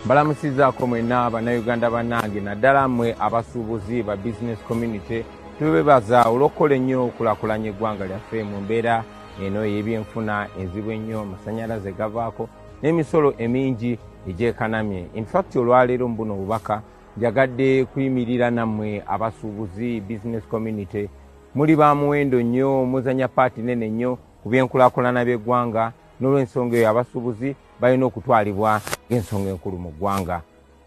Mbalamusizaako mwenna bannayuganda bannange naddala mmwe abasuubuzi ba business community tubebaza olw'okukola ennyo okulakulanya eggwanga lyaffe mu mbeera eno y'ebyenfuna enzibu ennyo amasannyalaze gavaako n'emisolo emingi egyekanamye. In fact olwaleero mu buno obubaka njagadde kuyimirira nammwe abasuubuzi business community muli ba muwendo nnyo muzanya paati nene nnyo ku byenkulaakulana by'eggwanga n'olw'ensonga eyo abasuubuzi balina okutwalibwa ng'ensonga enkulu mu ggwanga.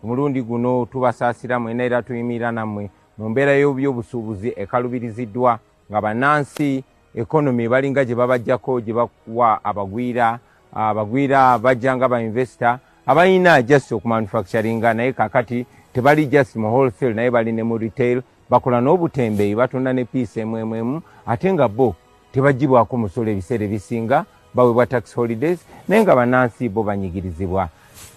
Omulundi guno tubasaasira mwena era tuyimirira nammwe mu mbeera y'ebyobusuubuzi ekalubiriziddwa nga bannansi ekonomi balinga gye babajjako gye bakuwa abagwira bajja nga ba investor abalina just okumanufacturinga naye kakati tebali just mu wholesale naye bali ne mu retail bakola n'obutembeeyi batunda ne piisi emu ate nga bo tebagibwako musolo ebiseera ebisinga baweebwa tax holidays naye nga bannansi bo banyigirizibwa.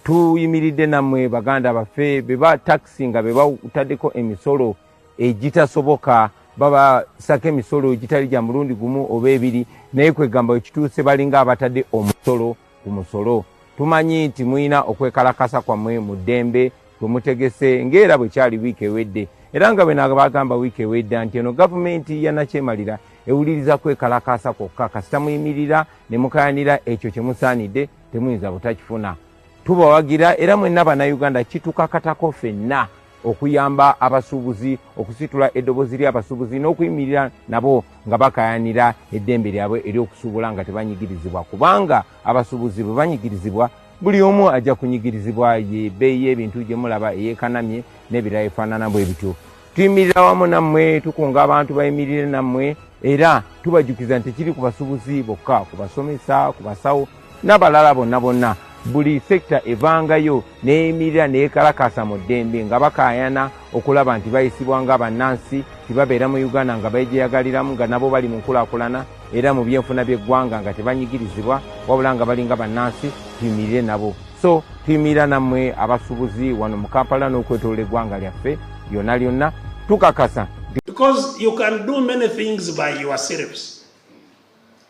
Tuyimiridde nammwe baganda baffe be bataxi nga be bataddeko emisolo egitasoboka babasako emisolo egitali gya mulundi gumu oba ebiri naye kwegamba ekituuse balinga abatadde omusolo ku musolo. Tumanyi nti mulina okwekalakaasa kwammwe mu ddembe gwe mutegese ng'era bwe kyali wiiki ewedde era nga bwe bagamba wiiki ewedde nti eno gavumenti yanakyemalira ewuliriza kwekalakaasa kwokka kasita muyimirira ne mukayanira ekyo kye musaanidde temuyinza butakifuna. Tubawagira era mwenna bannayuganda kitukakatako ffenna okuyamba abasuubuzi okusitula eddoboozi ly'abasuubuzi n'okuyimirira nabo nga bakayanira eddembe lyabwe ery'okusuubula nga tebanyigirizibwa kubanga abasuubuzi bwe banyigirizibwa buli omu ajja kunyigirizibwa ebbeeyi y'ebintu gye mulaba eyeekanamye n'ebirala efaanana bwe bityo. Tuyimirira wamu nammwe tukunga abantu bayimirire nammwe era tubajjukiza nti tekiri ku basuubuzi bokka ku basomesa ku basawo n'abalala bonna buli sekita evangayo neyimirira neyekalakaasa mu ddembe nga bakaayana okulaba nti bayisibwa nga bannansi tibabeera mu Uganda nga bejeyagaliramu nga nabo bali mu nkulaakulana era mu byenfuna by'eggwanga nga tebanyigirizibwa wabula nga balinga bannansi tuyimirire nabo. So tuyimirira nammwe abasuubuzi wano mu Kampala n'okwetoloola eggwanga lyaffe lyonna tukakasa. Because you can do many things by yourselves,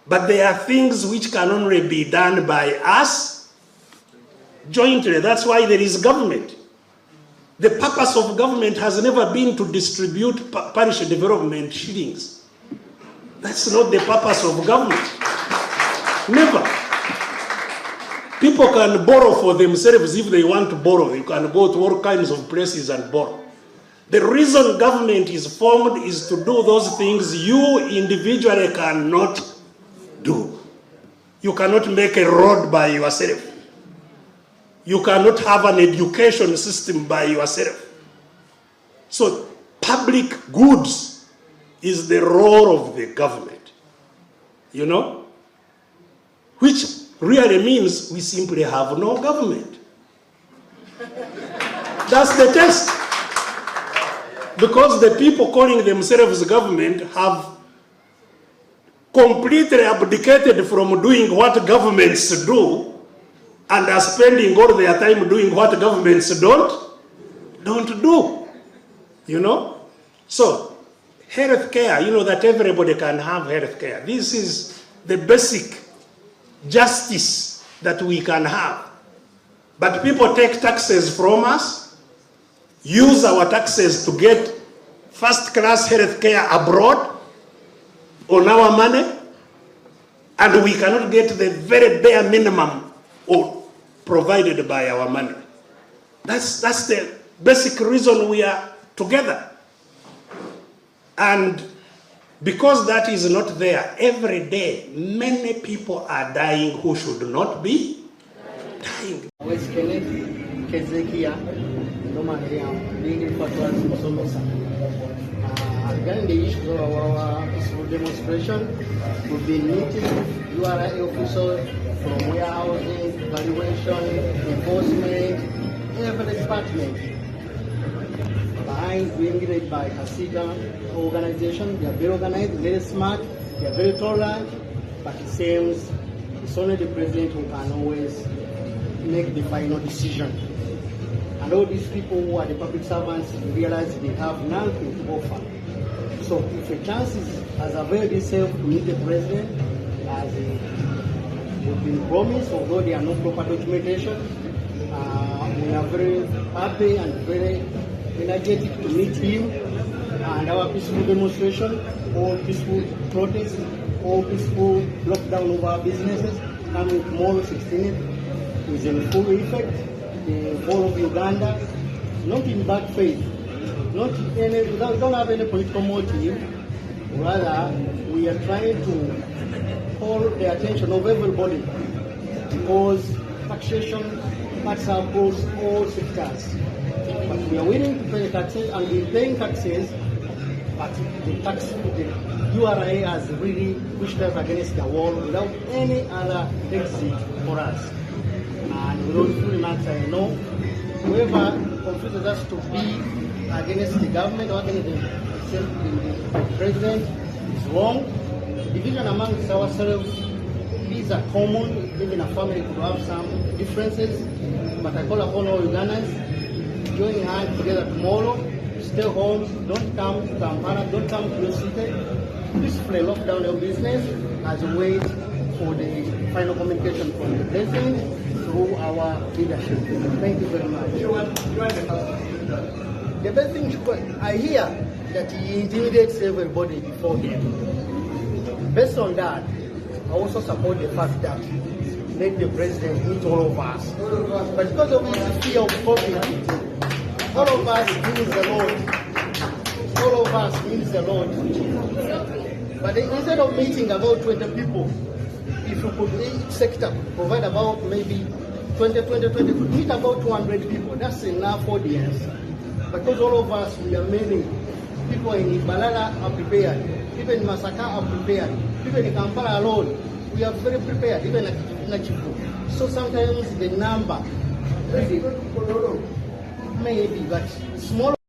but there are things which can only be done by us jointly. That's why there is government. The purpose of government has never been to distribute parish development shillings. That's not the purpose of government. Never. People can borrow for themselves if they want to borrow. You can go to all kinds of places and borrow. The reason government is formed is to do those things you individually cannot do. You cannot make a road by yourself. You cannot have an education system by yourself. So public goods is the role of the government, you know, which really means we simply have no government. That's the test. Because the people calling themselves government have completely abdicated from doing what governments do and are spending all their time doing what governments don't do, you know. So health care, you know that everybody can have health care. This is the basic justice that we can have. But people take taxes from us, use our taxes to get first-class health care abroad on our money, and we cannot get the very bare minimum provided by our money. That's the basic reason we are together. And because that is not there, every day many people are dying who should not be dying. Regarding the issue of our peaceful demonstration, we've been meeting URI officials from warehousing, valuation, enforcement, every department. Being led by Kasiga organization, they are very organized, very smart, they are very tolerant, but it seems it's only the president who can always make the final decision. And all these people who are the public servants realize they have nothing to offer. So if a chance has availed itself to meet the president, as we've been promised, although there are no proper documentation, We are very happy and very energetic to meet him and our peaceful demonstration, all peaceful protests, all peaceful lockdown of our businesses coming tomorrow 16th is in full effect. The whole of Uganda, not in bad faith, not any, we don't have any political motive. Rather, we are trying to call the attention of everybody because taxation cuts across all sectors. But we are willing to pay taxes and we're paying taxes, but the URA has really pushed us against the wall without any other exit for us. And we don't fully much I know. Whoever confuses us to be against the government or against the president is wrong. Division amongst ourselves, these are common. Even a family could have some differences. But I call upon all Ugandans, join hands together tomorrow, stay home, don't come to Kampala, don't come to your city. Peacefully lock down your business as we wait for the final communication from the president through our leadership. Thank you very much. The best thing, I hear that he intimidates everybody before him. Based on that, I also support the fact that let the president meet all of us. But because of his fear of COVID, all of us needs the Lord. All of us needs the Lord. But instead of meeting about 20 people, if you could, each sector provide about maybe 20 could meet about 200 people. That's enough audience. Because all of us, we are many. People in Balala are prepared. People in Masaka are prepared. People in Kampala alone, we are very prepared. Even in Nachifu. So sometimes the number, maybe, but small.